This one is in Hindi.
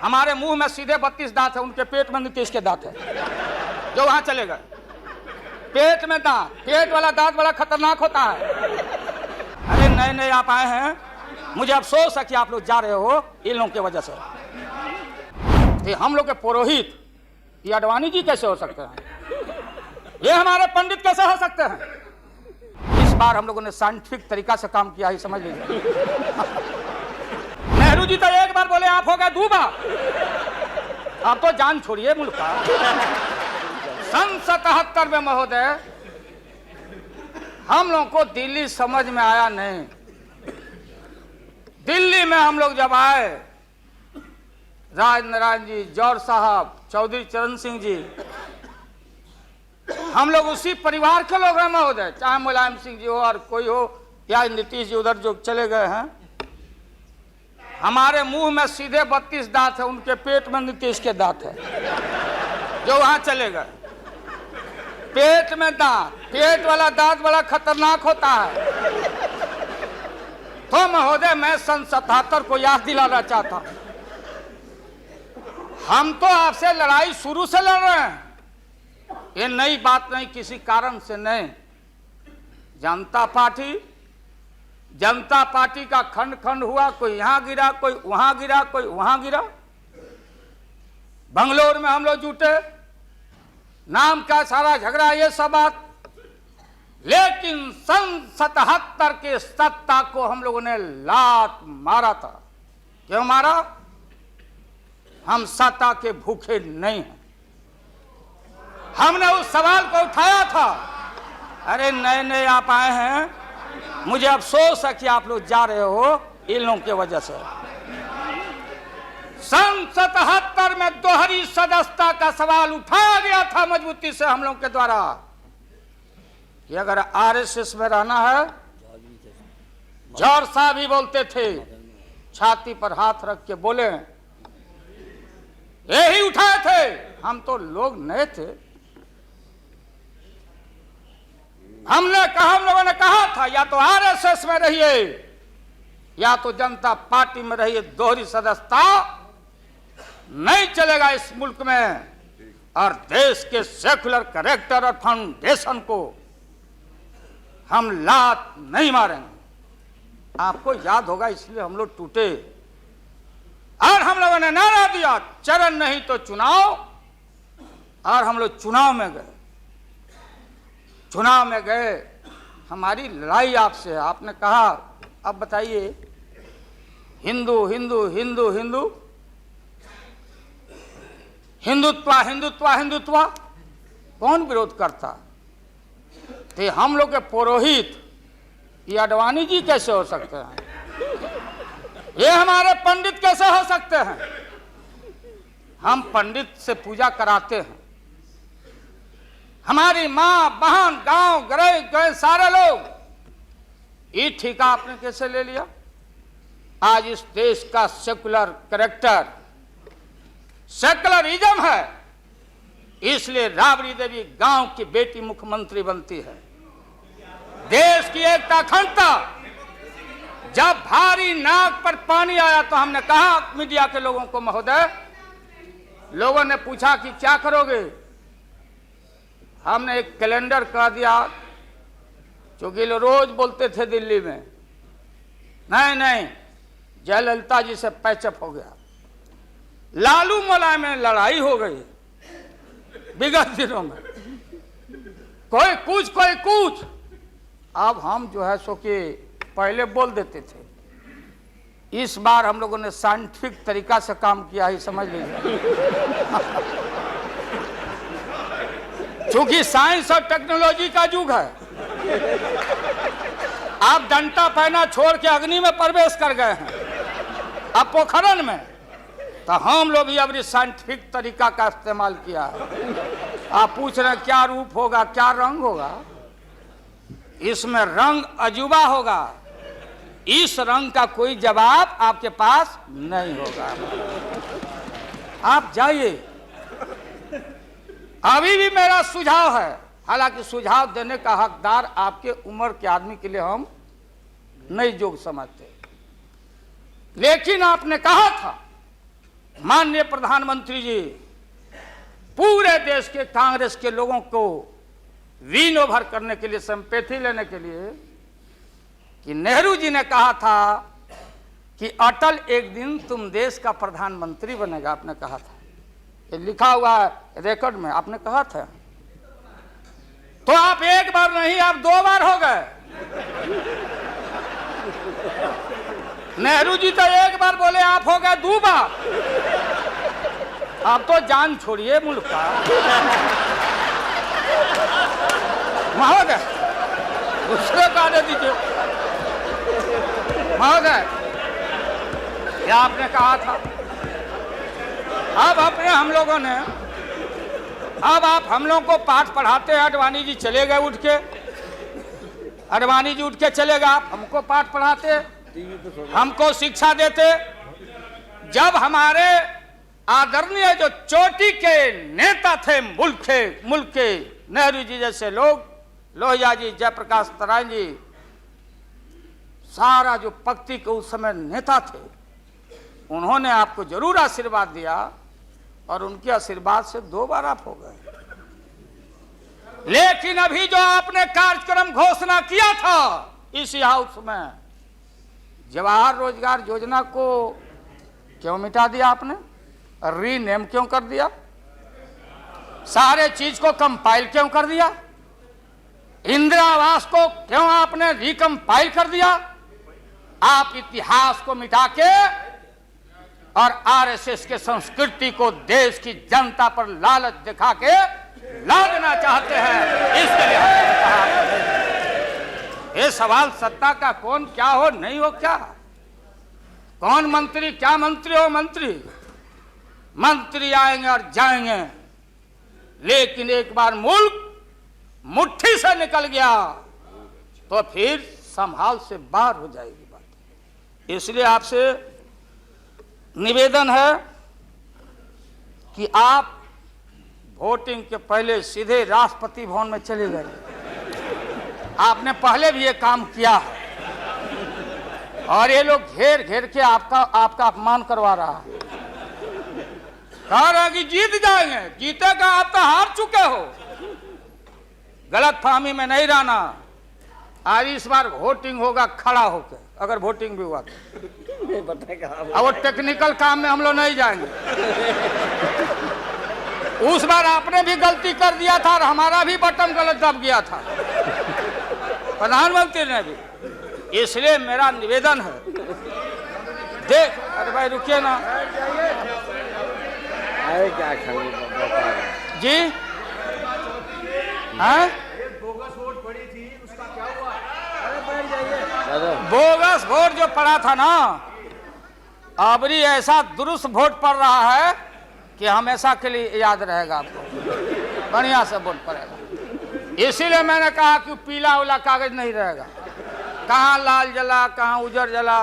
हमारे मुंह में सीधे 32 दांत है, उनके पेट में 29 के दांत है जो वहां चले गए। पेट में दांत, पेट वाला दांत बड़ा खतरनाक होता है। अरे नए नए आप आए हैं, मुझे अफसोस है कि आप लोग जा रहे हो इन लोगों की वजह से। ये हम लोग के पुरोहित ये अडवाणी जी कैसे हो सकते हैं? ये हमारे पंडित कैसे हो सकते हैं? इस बार हम लोगों ने साइंटिफिक तरीका से काम किया है, समझ लीजिए। नेहरू जी तो एक बार बोले, आप हो गए 2 बार। आप तो जान छोड़िए मुल्क का। सन 77 में महोदय हम लोगों को दिल्ली समझ में आया नहीं। दिल्ली में हम लोग जब आए, राज नारायण जी, जौहर साहब, चौधरी चरण सिंह जी, हम लोग उसी परिवार के लोग हैं महोदय, चाहे मुलायम सिंह जी हो और कोई हो या नीतीश जी उधर जो चले गए हैं। हमारे मुंह में सीधे 32 दांत है, उनके पेट में 29 के दांत है जो वहां चले गए। पेट में दांत, पेट वाला दांत बड़ा खतरनाक होता है। तो महोदय मैं सन 77 को याद दिलाना चाहता हूं, हम तो आपसे लड़ाई शुरू से लड़ रहे हैं। ये नई बात नहीं, किसी कारण से नहीं। जनता पार्टी का खंड खंड हुआ, कोई यहां गिरा, कोई वहां गिरा, कोई वहां गिरा। बंगलोर में हम लोग जुटे, नाम का सारा झगड़ा, ये सब बात। लेकिन सन 77 के सत्ता को हम लोगों ने लात मारा था। क्यों मारा? हम सत्ता के भूखे नहीं हैं। हमने उस सवाल को उठाया था। अरे नए नए आप आए हैं, मुझे अफसोस है कि आप लोग जा रहे हो इन लोगों की वजह से। सन 77 में दोहरी सदस्यता का सवाल उठाया गया था मजबूती से हम लोग के द्वारा कि अगर आरएसएस में रहना है, जौहर साहब भी बोलते थे, छाती पर हाथ रख के बोले, यही उठाए थे। हम तो लोग नए थे, हम लोगों ने कहा था या तो आरएसएस में रहिए या तो जनता पार्टी में रहिए। दोहरी सदस्यता नहीं चलेगा इस मुल्क में, और देश के सेकुलर कैरेक्टर और फाउंडेशन को हम लात नहीं मारेंगे। आपको याद होगा, इसलिए हम लोग टूटे और हम लोगों ने नारा दिया, चरण नहीं तो चुनाव। और हम लोग चुनाव में गए। चुनाव में गए, हमारी लड़ाई आपसे है। आपने कहा अब बताइए, हिंदू हिंदू हिंदू हिंदू हिंदुत्व हिंदुत्व हिंदुत्व, कौन विरोध करता? तो हम लोग के पुरोहित ये अडवाणी जी कैसे हो सकते हैं? ये हमारे पंडित कैसे हो सकते हैं? हम पंडित से पूजा कराते हैं। हमारी मां बहन गांव गए सारे लोग। ये ठेका आपने कैसे ले लिया? आज इस देश का सेकुलर कैरेक्टर, सेकुलरिज्म है, इसलिए राबड़ी देवी गांव की बेटी मुख्यमंत्री बनती है। देश की एकता अखंडता। जब भारी नाक पर पानी आया तो हमने कहा मीडिया के लोगों को, महोदय, लोगों ने पूछा कि क्या करोगे? हमने एक कैलेंडर कह दिया, क्योंकि लोग रोज बोलते थे दिल्ली में, नहीं जयललिता जी से पैचअप हो गया, लालू मुलायम में लड़ाई हो गई विगत दिनों में, कोई कुछ। अब हम जो है सो कि पहले बोल देते थे। इस बार हम लोगों ने साइंटिफिक तरीका से काम किया है, समझ लीजिए। क्योंकि साइंस और टेक्नोलॉजी का युग है। आप डंडा पहना छोड़ के अग्नि में प्रवेश कर गए हैं, अब पोखरण में। तो हम लोग भी अब साइंटिफिक तरीका का इस्तेमाल किया है। आप पूछ रहे हैं क्या रूप होगा, क्या रंग होगा? इसमें रंग अजूबा होगा। इस रंग का कोई जवाब आपके पास नहीं होगा। आप जाइए। अभी भी मेरा सुझाव है, हालांकि सुझाव देने का हकदार आपके उम्र के आदमी के लिए हम नहीं जोग समझते, लेकिन आपने कहा था माननीय प्रधानमंत्री जी पूरे देश के कांग्रेस के लोगों को विन ओवर करने के लिए, सिंपैथी लेने के लिए, कि नेहरू जी ने कहा था कि अटल एक दिन तुम देश का प्रधानमंत्री बनेगा, आपने कहा था, ये लिखा हुआ है रिकॉर्ड में, आपने कहा था। तो आप एक बार नहीं, आप 2 बार हो गए। नेहरू जी तो एक बार बोले, आप हो गए 2 बार। आप तो जान छोड़िए मुल्क का। महोदय दूसरे का दे दीजिए। महोदय क्या आपने कहा था, अब अपने हम लोगों ने, अब आप हम लोगों को पाठ पढ़ाते हैं। अडवाणी जी चले गए उठ के, अडवाणी जी उठ के चले गए, आप हमको पाठ पढ़ाते, हमको शिक्षा देते। जब हमारे आदरणीय जो चोटी के नेता थे मुल्क के नेहरू जी जैसे लोग, लोहिया जी, जयप्रकाश नारायण जी, सारा जो पक्ति के उस समय नेता थे, उन्होंने आपको जरूर आशीर्वाद दिया और उनके आशीर्वाद से 2 बार आप हो गए। लेकिन अभी जो आपने कार्यक्रम घोषणा किया था इसी हाउस में, जवाहर रोजगार योजना को क्यों मिटा दिया आपने? रीनेम क्यों कर दिया? सारे चीज को कंपाइल क्यों कर दिया? इंदिरा आवास को क्यों आपने रिकंपाइल कर दिया? आप इतिहास को मिटा के और आरएसएस के संस्कृति को देश की जनता पर लालच दिखा के लादना चाहते हैं। इसके लिए हमने कहा, ये सवाल सत्ता का कौन क्या हो नहीं हो, क्या कौन मंत्री, क्या मंत्री हो, मंत्री आएंगे और जाएंगे, लेकिन एक बार मुल्क मुट्ठी से निकल गया तो फिर संभाल से बाहर हो जाएगी बात। इसलिए आपसे निवेदन है कि आप वोटिंग के पहले सीधे राष्ट्रपति भवन में चले गए। आपने पहले भी ये काम किया है और ये लोग घेर घेर के आपका अपमान करवा रहा है। कह रहा कि जीत जाएंगे, जीतेगा, आप तो हार चुके हो। गलत फहमी में नहीं रहना। आज इस बार वोटिंग होगा खड़ा होकर, अगर वोटिंग भी हुआ तो। अब वो टेक्निकल काम में हम लोग नहीं जाएंगे। उस बार आपने भी गलती कर दिया था और हमारा भी बटन गलत दब गया था, प्रधानमंत्री ने भी। इसलिए मेरा निवेदन है, देख, अरे भाई रुकिए ना क्या जी, हैं? बोगस वोट पड़ी थी, उसका क्या हुआ? बोगस वोट जो पड़ा था ना, अबरी ऐसा दुरुस्त वोट पड़ रहा है कि हमेशा के लिए याद रहेगा, आपको बढ़िया से वोट पड़ेगा। इसीलिए मैंने कहा कि पीला वाला कागज नहीं रहेगा, कहाँ लाल जला, कहाँ उजर जला।